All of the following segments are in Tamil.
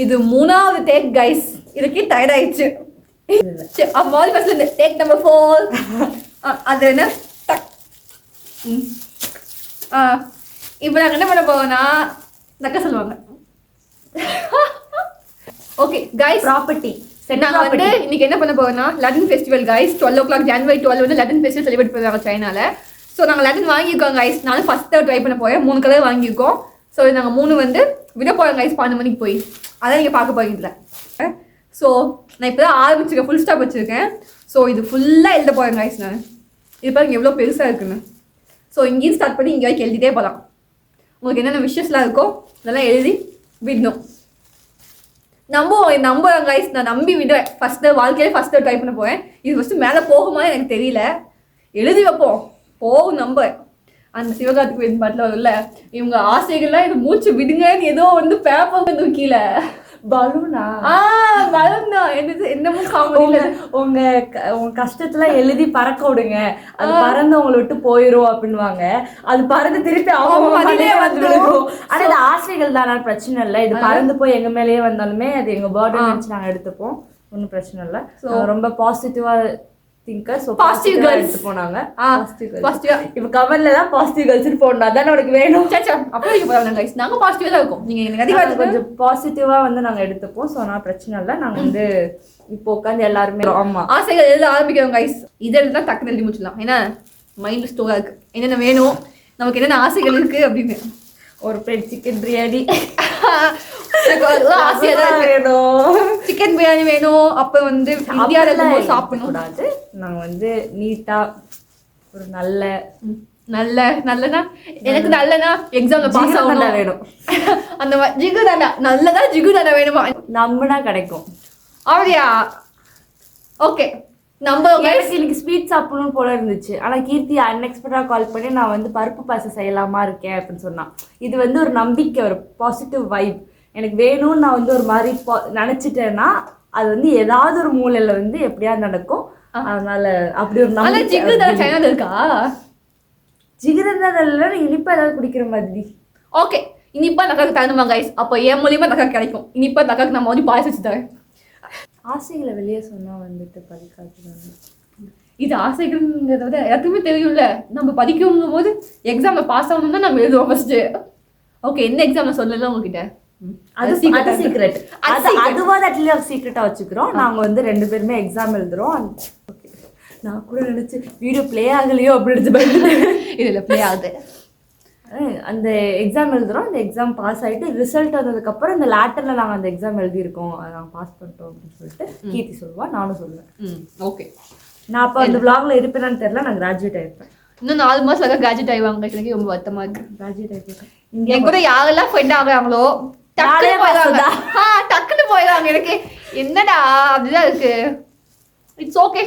இது 3வது டேக் கைஸ். இதுக்கே டயர்ட் ஆயிடுச்சு. மாதிரி ஃபர்ஸ்ட் டேக் நம்பர் 4. அது என்ன டக். இப்போ நாங்கள் என்ன பண்ண போவோம்னா நக்க சொல்லுவாங்க. ஓகே கைஸ், ப்ராப்பர்ட்டி நாங்கள் வந்து இன்னைக்கு என்ன பண்ண போவோம்னா London festival guys. 12 o'clock January 12 வந்து லண்டன் ஃபெஸ்டிவல் செலிப்ரேட் பண்ணுவாங்க சைனால. ஸோ நாங்கள் லண்டன் வாங்கியிருக்கோம் கைஸ். நானும் ஃபர்ஸ்ட் ட்ரை பண்ண போகிறேன். 3 கலர் வாங்கியிருக்கோம். ஸோ நாங்கள் 3 வந்து விட போகிறோம் கைஸ் 12 மணிக்கு போய். அதான் நீங்கள் பார்க்க போகிறீங்கள. ஸோ நான் இப்போ தான் ஆரம்பிச்சிருக்கேன், ஃபுல் ஸ்டாப் வச்சுருக்கேன். ஸோ இது ஃபுல்லாக எழுத போகிறேன் கைஸ். நான் இது பாருங்க எவ்வளோ பெருசாக இருக்குன்னு. ஸோ இங்கேயும் ஸ்டார்ட் பண்ணி இங்கே வரைக்கும் எழுதிட்டே போகலாம். உங்களுக்கு என்னென்ன விஷயஸ்லாம் இருக்கோ அதெல்லாம் எழுதி விடணும். நம்புறேன் கைஸ். நான் நம்பி விடுவேன். வாழ்க்கையிலே ஃபஸ்ட்டு ட்ரை பண்ண போகிறேன். இது ஃபஸ்ட்டு மேலே போகுமா எனக்கு தெரியல. எழுதி வைப்போம், போகும் நம்புறேன். அந்த சிவகார்த்திக் வேணும் பாட்டில் வரும்ல, இவங்க ஆசைகள்லாம் இது மூச்சு விடுங்கன்னு ஏதோ வந்து பேப்பர் வந்து கீழே பலூனா பலூன் தான் என்னமோ காமெடியில உங்க கஷ்டத்துல எழுதி பறக்க விடுங்க, அது பறந்து உங்களை விட்டு போயிரும் அப்படின்வாங்க. அது பறந்து திருப்பி அவங்க வந்து விழுகும். ஆனா இது ஆசைகள் தானே, பிரச்சனை இல்லை. இது பறந்து போய் எங்க மேலேயே வந்தாலுமே அது எங்க பர்த்டே நினைச்சு நாங்க எடுத்துப்போம், ஒன்றும் பிரச்சனை இல்லை. ரொம்ப பாசிட்டிவா திங்கர். சோ பாசிட்டிவ் கேர்ள்ஸ் போனாங்க. பாசிட்டிவா இப்ப கமெண்ட்ல தான் பாசிட்டிவ் கேர்ள்ஸ் போடணும், அதான் உனக்கு வேணும். சச்சா அப்படியே போறாங்க கைஸ். நாங்க பாசிட்டிவா தான் இருக்கோம். நீங்க எனக்கு அதிகமா கொஞ்சம் பாசிட்டிவா வந்து நாங்க எடுத்துப்போம். சோ நான் பிரச்சனை இல்லை. நாங்க வந்து இப்போ உட்காந்து எல்லாருமே ஆமா ஆசைகள் எழுத ஆரம்பிக்கிறோம் கைஸ். இதெல்லாம் தான் டக்குன்னு எழுதி முடிச்சிடலாம். ஏன்னா மைண்ட் ஸ்டோரா இருக்கு, என்னென்ன வேணும், நமக்கு என்னென்ன ஆசைகள் இருக்கு அப்படின்னு. ஒரு பிளேட் சிக்கன் பிரியாணி ஆசையா தான் வேணும். சிக்கன் பிரியாணி வேணும். அப்ப வந்து இந்தியால இருக்கும்போது சாப்பிடணும் கூடாது. நாங்க வந்து நீட்டா ஒரு நல்லனா எனக்கு நல்லனா எக்ஸாம்ல பாஸ் ஆகணும் வேணும். அந்த ஜிகு தாண்டா நல்லதா ஜிகு தாண்டா வேணுமா நம்பினா கிடைக்கும். அப்படியா? ஓகே நம்ம இன்னைக்கு ஸ்வீட் சாப்பிடணும் போல இருந்துச்சு. ஆனா கீர்த்தி அன்எக்ஸ்பெக்டடா கால் பண்ணி நான் வந்து பருப்பு பாசம் செய்யலாமா இருக்கேன் அப்படின்னு சொன்னான். இது வந்து ஒரு நம்பிக்கை, ஒரு பாசிட்டிவ் வைப். எனக்கு வேணும்னு நான் வந்து ஒரு மாதிரி நினைச்சிட்டேன்னா அது வந்து ஏதாவது ஒரு மூலையில வந்து எப்படியா நடக்கும். அதனால அப்படி ஒரு நம்பிக்கை இருக்கா? ஜிகிரந்தால இனிப்பா ஏதாவது குடிக்கிற மாதிரி. ஓகே இனிப்பா நக்காக்கு தரணுமா கைஸ்? அப்போ என் மூலியமா நக்காக்கு கிடைக்கும். இனிப்பா நக்காக்கு நம்ம வந்து பாயசம் வச்சு தரேன். ஆசைகளை வெளியே சொன்னா வந்துட்டு படிக்காது. இது ஆசைகள்ங்கிறத விட எல்லாத்துக்குமே தெரியும்ல. நம்ம படிக்கணும் போது எக்ஸாம்ல பாஸ் ஆகணும் தான் நம்ம எழுதுவோம் ஃபர்ஸ்ட். ஓகே என்ன எக்ஸாம்ல சொல்லல உங்ககிட்ட? அது சீக்ரெட். அதுவா அட்லீஸ்ட் சீக்ரெட்டா வச்சுக்கிறோம். நாங்க வந்து 2 பேருமே எக்ஸாம் எழுதுறோம். நான் கூட நினைச்சு வீடியோ பிளே ஆகலையோ அப்படின்னு இதுல பிளே ஆகுது. அந்த எக்ஸாம் எழுதுறோம். அந்த எக்ஸாம் பாஸ் ஆகிட்டு ரிசல்ட் வந்ததுக்கப்புறம் இந்த லேட்டரில் நாங்கள் அந்த எக்ஸாம் எழுதியிருக்கோம், அதை நாங்கள் பாஸ் பண்ணிட்டோம் அப்படின்னு சொல்லிட்டு கீர்த்தி சொல்லுவாள், நானும் சொல்லுவேன். ஓகே நான் அப்போ அந்த விளாக்ல இருப்பேன்னு தெரியல. நான் கிராஜுவேட் ஆயிருப்பேன். இன்னும் 4 மாதம் கிராஜுவேட் ஆகிவாங்க. எனக்கு ரொம்ப வருத்தமாக இருக்கு. கிராஜுவேட் ஆகிருக்கேன். இங்கே கூட யாரெல்லாம் ஃப்ரெண்ட் ஆகுறாங்களோ டக்குன்னு போயிடுறாங்க. எனக்கு என்னடா அப்படிதான் இருக்கு. It's okay.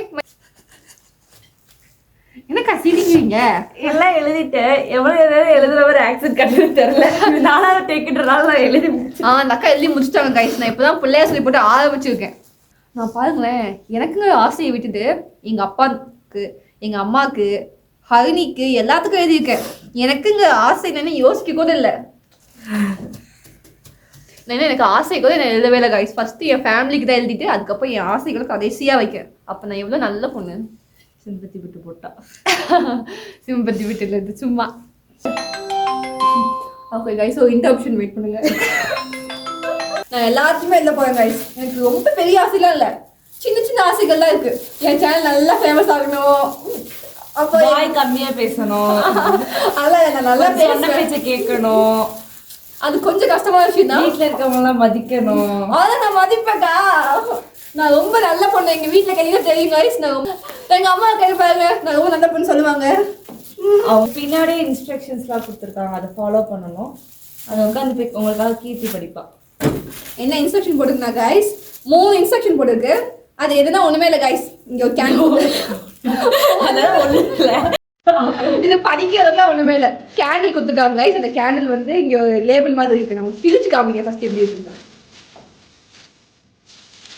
என்னக்கா சிரிக்கிறீங்க? எல்லாம் எழுதிட்டு எவ்வளவு எழுதுறவர் ஆக்சன் கட்டுறது தெரியல. 4வது டேக்கிட்டனால நான் எழுதி அந்த அக்கா எழுதி முடிச்சுட்டாங்க கைஸ். நான் இப்பதான் பிள்ளைய சொல்லி போட்டு ஆரம்பிச்சிருக்கேன். நான் பாருங்களேன், எனக்குங்க ஆசையை விட்டுட்டு எங்க அப்பாவுக்கு, எங்க அம்மாவுக்கு, ஹரிணிக்கு எல்லாத்துக்கும் எழுதியிருக்கேன். எனக்குங்க ஆசை என்னன்னு யோசிக்க கூட இல்லை. எனக்கு ஆசை கூட நான் எழுதவே இல்லை கைஸ். ஃபர்ஸ்ட் என் ஃபேமிலிக்கு தான் எழுதிட்டு அதுக்கப்புறம் என் ஆசைகளை கடைசியா வைக்கிறேன். அப்ப நான் எவ்வளவு நல்ல பொண்ணு. சிம்பத்தி விட்டு போட்டா. சிம்பத்தி விட்டுல இருந்து சும்மா. ஓகே கைஸ், ஸோ இந்த ஆப்ஷன் வெயிட் பண்ணுங்க. நான் எல்லாத்தையுமே எழுத போறேன் கைஸ். எனக்கு ரொம்ப பெரிய ஆசைலாம் இல்லை, சின்ன சின்ன ஆசைகள்லாம் இருக்கு. என் சேனல் நல்லா ஃபேமஸ் ஆகணும், அப்போ கம்மியா பேசணும், அதான் நான் நல்லா பேச்ச கேட்கணும். அது கொஞ்சம் கஷ்டமான விஷயம் தான். வீட்டுல இருக்கவங்க எல்லாம் மதிக்கணும். அதான் நான் மதிப்பேக்கா. நான் ரொம்ப நல்ல பொண்ணு. எங்க வீட்டுல கையில தெரியும் கைஸ். நான் எங்க அம்மா கேட்பாங்க நான் ரொம்ப நல்ல பொண்ணு சொல்லுவாங்க. அவங்க பின்னாடியே இன்ஸ்ட்ரக்ஷன்ஸ்லாம் கொடுத்துருக்காங்க, அதை ஃபாலோ பண்ணணும். அதை உட்காந்து போய் உங்களுக்காக கீர்த்தி படிப்பா. என்ன இன்ஸ்ட்ரக்ஷன் போட்டுருக்குண்ணா கைஸ்? 3 இன்ஸ்ட்ரக்ஷன் போட்டுருக்கு. அது எதுனா ஒண்ணுமே இல்லை கைஸ். இங்க ஒரு கேண்டில், அதெல்லாம் ஒண்ணு இல்லை. இது படிக்கிறதுலாம் ஒண்ணுமே இல்லை. கேண்டில் கொடுத்துருக்காங்க கைஸ். அந்த கேண்டில் வந்து இங்க ஒரு லேபிள் மாதிரி இருக்கு. நம்ம பிரிச்சு காமிங்க ஃபர்ஸ்ட் எப்படி இருக்குங்க.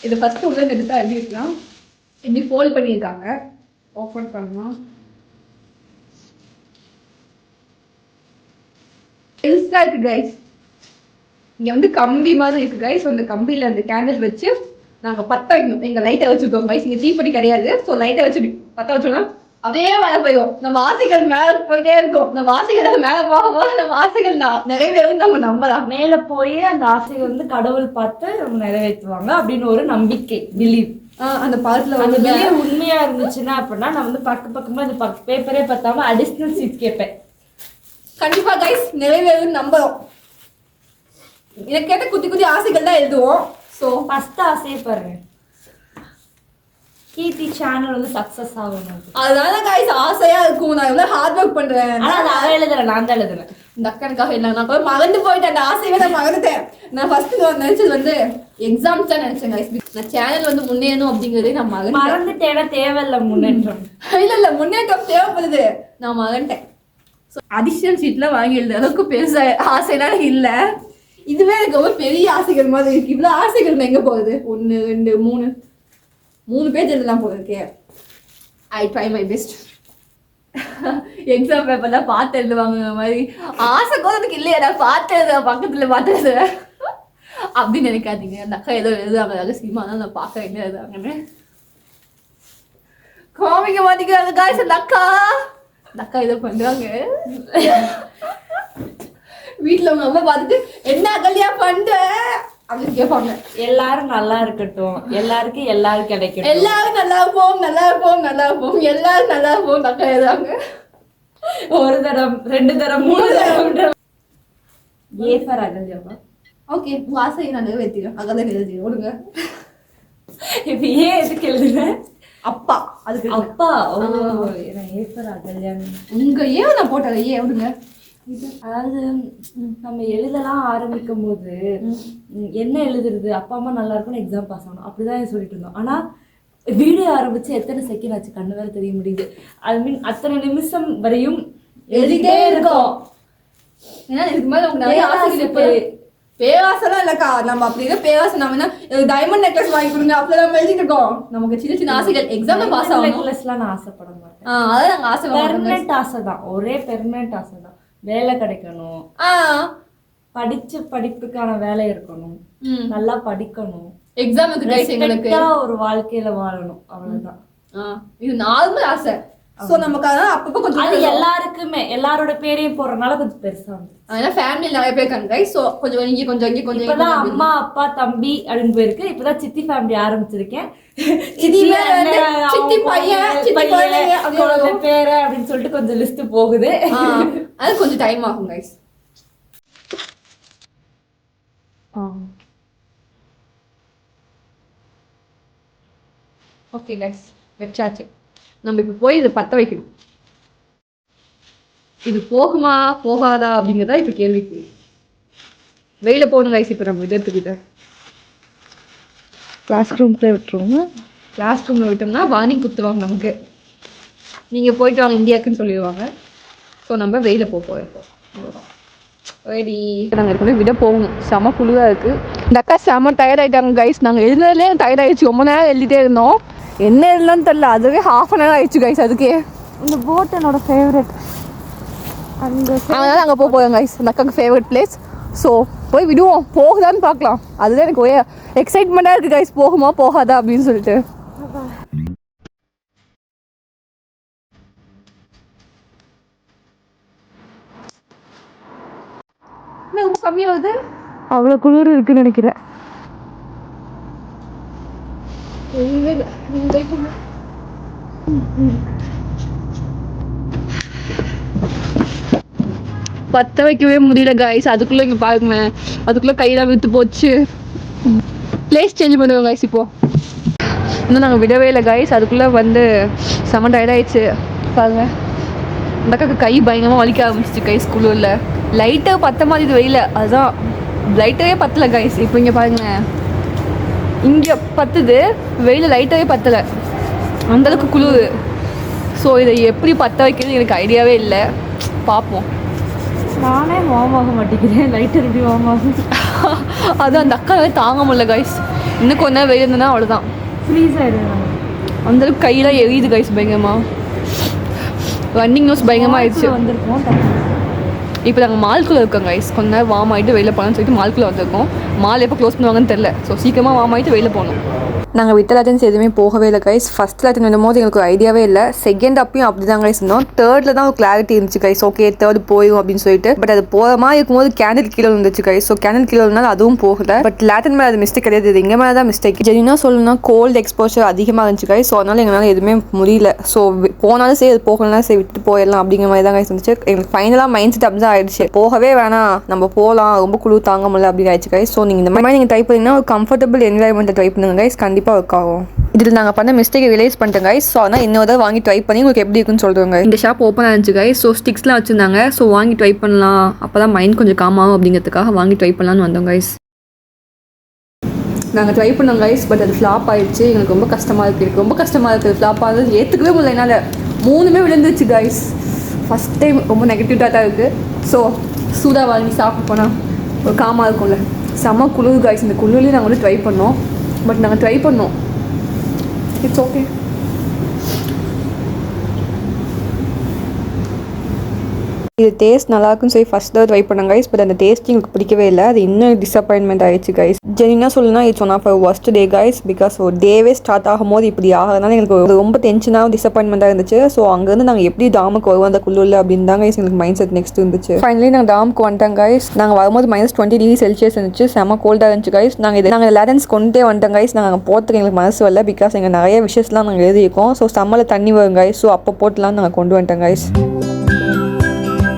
இது ஃபர்ஸ்ட் உள்ள எடுத்தா எப்படி இருக்கலாம், இப்படி ஃபோல்ட் பண்ணியிருக்காங்க. ஓப்பன் பண்ணலாம். பெருசா இருக்கு கைஸ். இங்கே வந்து கம்பி மாதிரி இருக்கு கைஸ். அந்த கம்பியில் அந்த கேண்டில் வச்சு நாங்கள் பற்ற வைக்கணும். எங்கள் லைட்டை வச்சுருக்கோம் கைஸ். இங்கே தீப்பெட்டி கிடையாது. ஸோ லைட்டை வச்சு பற்ற வச்சோம்னா அப்படியே மேலே போயிடும். நம்ம ஆசைகள் மேலே போயிட்டே இருக்கும். நம்ம ஆசைகள் மேலே போகும்போது நம்ம ஆசைகள் நிறைவேறும் நம்ம நம்பலாம். மேல போய் அந்த ஆசையை வந்து கடவுள் பார்த்து நம்ம நிறைவேற்றுவாங்க அப்படின்னு ஒரு நம்பிக்கை, பிலீவ். அந்த பாடத்துல அந்த பிலீவ் உண்மையா இருந்துச்சுன்னா அப்படின்னா நான் வந்து பக்கமா இந்த பேப்பரே பார்த்தாம அடிஷனல் சீட் கேட்பேன். கண்டிப்பா கைஸ் நிறைவேறும் நம்புறோம். எனக்கு கேட்ட குட்டி குட்டி ஆசைகள் தான் எழுதுவோம். ஸோ ஃபர்ஸ்ட் ஆசையை பாருங்க, கீர்த்தி சேனல் வந்து சக்சஸ் ஆகணும். அதனால கைஸ் ஆசையா இருக்கும். நான் எவ்வளவு ஹார்ட் ஒர்க் பண்றேன். ஆனா நான் எழுதுறேன், நான் தான் எழுதுறேன். இந்த அக்கனுக்காக இல்லை, நான் கூட மறந்து போயிட்டேன். அந்த ஆசையவே நான் மறந்துட்டேன். நான் ஃபர்ஸ்ட் நினைச்சது வந்து எக்ஸாம்ஸ் தான் நினைச்சேன் கைஸ். நான் சேனல் வந்து முன்னேறணும் அப்படிங்கிறதே நான் மறந்துட்டேன்னா தேவையில்லை முன்னேற்றம். இல்ல முன்னேற்றம் தேவைப்படுது, நான் மறந்துட்டேன். ஸோ அடிஷனல் சீட்லாம் வாங்கி எழுத அளவுக்கு பெருசா ஆசைலாம் இல்லை. இதுவே எனக்கு ரொம்ப பெரிய ஆசைகள் மாதிரி இருக்கு. இவ்வளோ ஆசைகள் எங்கே போகுது? 1 2 3 பேஜ் எழுதலாம் போயிருக்கே. I try my best. Exam பேப்பர்லாம் பார்த்து எழுதுவாங்க மாதிரி ஆசை கூட எனக்கு இல்லையா? நான் பார்த்து எழுத பக்கத்தில் பார்த்து எழுதுவேன் அப்படின்னு நினைக்காதீங்க. அந்த அக்கா ஏதோ எழுதுவாங்க ரகசியமா, தான் நான் பார்க்க என்ன எழுதுவாங்கன்னு காமிக்க மாட்டேங்கிறாங்க காய்ஸ். அந்த அக்கா ஏதோ பண்றாங்க. வீட்டுல உங்க அம்மா பார்த்துட்டு என்ன அகல்யா பண்ற அப்படின்னு கேட்பாங்க. எல்லாரும் நல்லா இருக்கட்டும், எல்லாருக்கும் எல்லாரும் கிடைக்கும், எல்லாரும் நல்லா இருப்போம், நல்லா இருப்போம், நல்லா இருப்போம், எல்லாரும் நல்லா இருப்போம் அக்கா எழுதுவாங்க. 1 தரம் 2 தரம் 3 தரம். A for அகல்யாவா? ஓகே, உங்க ஆசையை நான் நிறைவேற்றிடுறேன். அகல்யா எழுதி ஓடுங்க. இப்ப ஏன் எதுக்கு எழுதுறேன்? அப்பா அதுக்கு அப்பா. A for Ahalya. உங்க ஏன் நான் போட்டேன் ஏன் விடுங்க. அதாவது நம்ம எழுதலாம் ஆரம்பிக்கும் போது என்ன எழுதுறது, அப்பா அம்மா நல்லா இருக்கும்னு எக்ஸாம் பாஸ் ஆகணும் அப்படிதான் சொல்லிட்டு இருந்தோம். ஆனா வீடியோ ஆரம்பிச்சு எத்தனை செகண்ட் ஆச்சு கண்ணு வேற தெரிய முடியுது. ஐ மீன் அத்தனை நிமிஷம் வரையும் எழுதிட்டே இருக்கோம். ஏன்னா இதுக்கு மேல உங்களுக்கு நிறைய ஆசை. பேராசெல்லாம் இல்லக்கா, நம்ம அப்படின்னா பேராசை. நம்ம என்ன டைமண்ட் நெக்லஸ் வாங்கி கொடுங்க அப்படிலாம் நம்ம எழுதிட்டு இருக்கோம். நமக்கு சின்ன சின்ன ஆசைகள். எக்ஸாம்ல பாஸ் ஆகணும். நெக்லஸ்லாம் நான் ஆசைப்பட மாட்டேன். அதான் நாங்க ஆசை. பெர்மனன்ட் ஆசை தான், ஒரே பெர்மனன்ட் ஆசை தான். வேலை கிடைக்கணும், படிச்ச படிப்புக்கான வேலை இருக்கணும், நல்லா படிக்கணும், எக்ஸாமுக்கு ஒரு வாழ்க்கையில வாழணும், அவ்வளவுதான். இது நார்மல் ஆசை. சோ நமக்கு அதனால அப்பப்போ கொஞ்சம் அது எல்லாருக்குமே எல்லாரோட பேரையும் போடுறதுனால கொஞ்சம் பெருசா வந்து அதனால ஃபேமிலி நிறைய பேர் இருக்காங்க. சோ கொஞ்சம் இங்க கொஞ்சம் இங்க கொஞ்சம். இப்பதான் அம்மா அப்பா தம்பி அப்படின்னு போயிருக்கு. இப்பதான் சித்தி ஃபேமிலி ஆரம்பிச்சிருக்கேன். சித்தி பையன் பேரு அப்படின்னு சொல்லிட்டு கொஞ்சம் லிஸ்ட் போகுது. அது கொஞ்சம் டைம் ஆகும் கைஸ். Okay guys, வெச்சாச்சு. நம்ம இப்போ போய் இதை பற்ற வைக்கணும். இது போகுமா போகாதா அப்படிங்கிறதா இப்போ கேள்விக்கு. வெயில போகணும் கைஸ். இப்போ நம்ம இதத்துக்கிட்ட கிளாஸ் ரூம்ல விட்டுருவோம். கிளாஸ் ரூமில் விட்டோம்னா வார்னிங் கொடுத்துருவாங்க நமக்கு. நீங்கள் போயிட்டு வாங்க இந்தியாவுக்குன்னு சொல்லிடுவாங்க. ஸோ நம்ம வெயில போகிறோம். ரெடி. நாங்கள் இருக்கணும் விட போகணும். செம குழுவாக இருக்குது. இந்த அக்கா செம டயர்ட் ஆகிட்டாங்க கைஸ். நாங்கள் எழுதுறதுலேயே டயர்ட் ஆகிடுச்சு. ரொம்ப நேரம் எழுதிட்டே இருந்தோம். என்ன எழுதலான்னு தெரில. அதுவே ½ an hour ஆயிடுச்சு கைஸ். அதுக்கே இந்த போட் என்னோட ஃபேவரட். அதனால நாங்கள் போகிறோம் கைஸ். இந்த அக்காவுக்கு ஃபேவரட் பிளேஸ். ஸோ போய் விடுவோம், போகுதான்னு பார்க்கலாம். அதுதான் எனக்கு ஒரே எக்ஸைட்மெண்ட்டாக இருக்குது கைஸ். போகுமா போகாதா அப்படின்னு சொல்லிட்டு. ரொம்ப கம்மியாகுது. அவ்வளோ குளிர் இருக்குன்னு நினைக்கிறேன். பற்ற வைக்கவே முடியல கைஸ். அதுக்குள்ளே இங்கே பாருங்க, அதுக்குள்ளே கையெல்லாம் விட்டு போச்சு. பிளேஸ் சேஞ்ச் பண்ணுவோம் கைஸ். இப்போ இன்னும் நாங்கள் விடவே இல்லை கைஸ். அதுக்குள்ளே வந்து செம டயர்ட் ஆயிடுச்சு பாருங்க. இந்த அக்காக்கு கை பயங்கரமாக வலிக்க ஆரம்பிச்சிச்சு கைஸ். குழுவில் லைட்டாக பற்ற மாதிரி இது வெயில, அதுதான் லைட்டாகவே பற்றலை கைஸ். இப்போ இங்கே பாருங்க, இங்கே பற்றுது, வெயில் லைட்டாகவே பற்றலை, அந்தளவுக்கு குளிர். ஸோ இதை எப்படி பற்ற வைக்கிறது எனக்கு ஐடியாவே இல்லை. பார்ப்போம். நானே வார்ம் ஆக மாட்டேங்கிறேன். லைட்டர் எப்படி வார்ம் ஆகும்? அதுவும் அந்த அக்காவே தாங்க முடியல கைஸ். இன்னும் கொஞ்ச நேரம் வெயில் இருந்ததுன்னா அவ்வளோதான், ஃப்ரீஸ் ஆகிடுவேன். அந்தளவுக்கு கையெல்லாம் எரியுது கைஸ் பயங்கரமாக. ரன்னிங் நியூஸ் பயங்கரமாக ஆயிடுச்சு. வந்திருக்கோம். இப்போ நாங்கள் மால்குள்ளே இருக்கோம் கைஸ். கொஞ்ச நேரம் வார்ம் ஆகிட்டு வெளில போகலான்னு சொல்லிட்டு மால்குள்ளே வந்திருக்கோம். மால் எப்போ க்ளோஸ் பண்ணுவாங்கன்னு தெரில. ஸோ சீக்கிரமாக வார்ம் ஆகிட்டு வெளில போகணும். நாங்கள் விட்ட லெட்டன்ஸ் எதுவுமே போகவே இல்லை கைஸ். ஃபஸ்ட் லெட்டன் வரும்போது எங்களுக்கு ஒரு ஐடியாவே இல்லை. செகண்ட் அப்பயும் அப்படி தான் கைஸ் இருந்தோம். தேர்டில் தான் ஒரு கிளாரிட்டி இருந்துச்சு கைஸ். ஓகே தேர்ட் போயிடும் அப்படின்னு சொல்லிட்டு. பட் அது போகிற மாதிரி இருக்கும்போது கேண்டில் கீழே இருந்துச்சு கைஸ். ஸோ கேண்டில் கீழே இருந்தாலும் அதுவும் போகல. பட் லேட்டன் மேலே அது மிஸ்டேக் கிடையாது. இது எங்கள் மேலே தான் மிஸ்டேக். ஜெனினா சொல்லணும்னா கோல்டு எக்ஸ்போஷர் அதிகமாக இருந்துச்சு கைஸ். ஸோ அதனால எங்களால் எதுவுமே முடியல. ஸோ போனாலும் சரி அது போகலாம் சரி விட்டு போயிடலாம் அப்படிங்கிற மாதிரி தான் கைஸ் இருந்துச்சு. எங்களுக்கு ஃபைனலாக மைண்ட் செட் அப்படி தான் ஆயிடுச்சு. போகவே வேணாம் நம்ம போகலாம் ரொம்ப குழு தாங்க முடியல அப்படி ஆயிடுச்சு கைஸ். ஸோ நீங்கள் இந்த மாதிரி நீங்கள் ட்ரை பண்ணிங்கன்னா ஒரு கம்ஃபர்டபுள் என்வாயர்மெண்ட்டை ட்ரை பண்ணுங்க கைஸ். கண்டிப்பாக ஒர்க் ஆகும். இதில் நாங்கள் பண்ண மிஸ்டேக்கை ரியலைஸ் பண்ணிட்டோம் கைஸ். ஸோ அதனால் இன்னொரு வாங்கி ட்ரை பண்ணி உங்களுக்கு எப்படி இருக்குன்னு சொல்லுவாங்க. இந்த ஷாப் ஓப்பன் ஆச்சு கைஸ். ஸோ ஸ்டிக்ஸ்லாம் வச்சுருந்தாங்க. ஸோ வாங்கி ட்ரை பண்ணலாம், அப்போ தான் மைண்ட் கொஞ்சம் காம் ஆகும் அப்படிங்கிறதுக்காக வாங்கி ட்ரை பண்ணலான்னு வந்தோம் கைஸ். நாங்கள் ட்ரை பண்ணோம் கைஸ். பட் அது ஃப்ளாப் ஆகிடுச்சு. எங்களுக்கு ரொம்ப கஷ்டமாக இருக்குது. எனக்கு ரொம்ப கஷ்டமாக இருக்குது. ஃப்ளாப் ஆகுது ஏற்றுக்கவே முடியல என்னால். 3மே விழுந்துச்சு கைஸ். ஃபஸ்ட் டைம் ரொம்ப நெகட்டிவாக தான் இருக்குது. ஸோ சூடாக வாங்கி சாப்பிட்டு போனால் ஒரு காமாக இருக்கும்ல. செம்ம குளிர் கைஸ். இந்த குளிர்லேயும் நாங்கள் வந்து ட்ரை பண்ணோம். பட் நாங்கள் ட்ரை பண்ணோம். It's okay. இது டேஸ்ட் நல்லா இருக்குன்னு சொல்லி ஃபஸ்ட் தான் ட்ரை பண்ணேன் கைஸ். பட் அந்த டேஸ்ட் எனக்கு பிடிக்கவே இல்லை. அது இன்னும் டிசப்பாயின்மெண்ட் ஆயிடுச்சு கைஸ். ஜெனினா சொல்லணும்னா it's one of our worst day guys. Because ஒரு டேவே ஸ்டார்ட் ஆகும்போது இப்படி ஆகிறதுனால எங்களுக்கு ரொம்ப டென்ஷனாக டிசப்பாயின்மெண்ட்டாக இருந்துச்சு. ஸோ அங்கேருந்து நாங்கள் எப்படி டாமுக்கு வருவோம் அந்த குள்ளூரில் அப்படின்னு தான் கைஸ் எங்களுக்கு மைண்ட் செட் நெக்ஸ்ட் இருந்துச்சு. ஃபைனலி நாங்கள் டாமுக்கு வந்துட்டோம் கைஸ். நாங்கள் வரும்போது -20°C இருந்துச்சு. செம்ம கோல்டாக இருந்துச்சு கைஸ். நாங்கள் லெட்டன்ஸ் கொண்டே வந்துட்டோம் கைஸ். நாங்கள் அங்கே போகிறதுக்கு எங்களுக்கு மனசு வரல. பிகாஸ் எங்கள் நிறைய விஷயஸ்லாம் நாங்கள் எழுதியிருக்கோம். ஸோ சம்மரில் தண்ணி வரும் கைஸ். ஸோ அப்போ போட்டுலாம் நாங்கள் கொண்டு வந்துட்டோம் கைஸ்.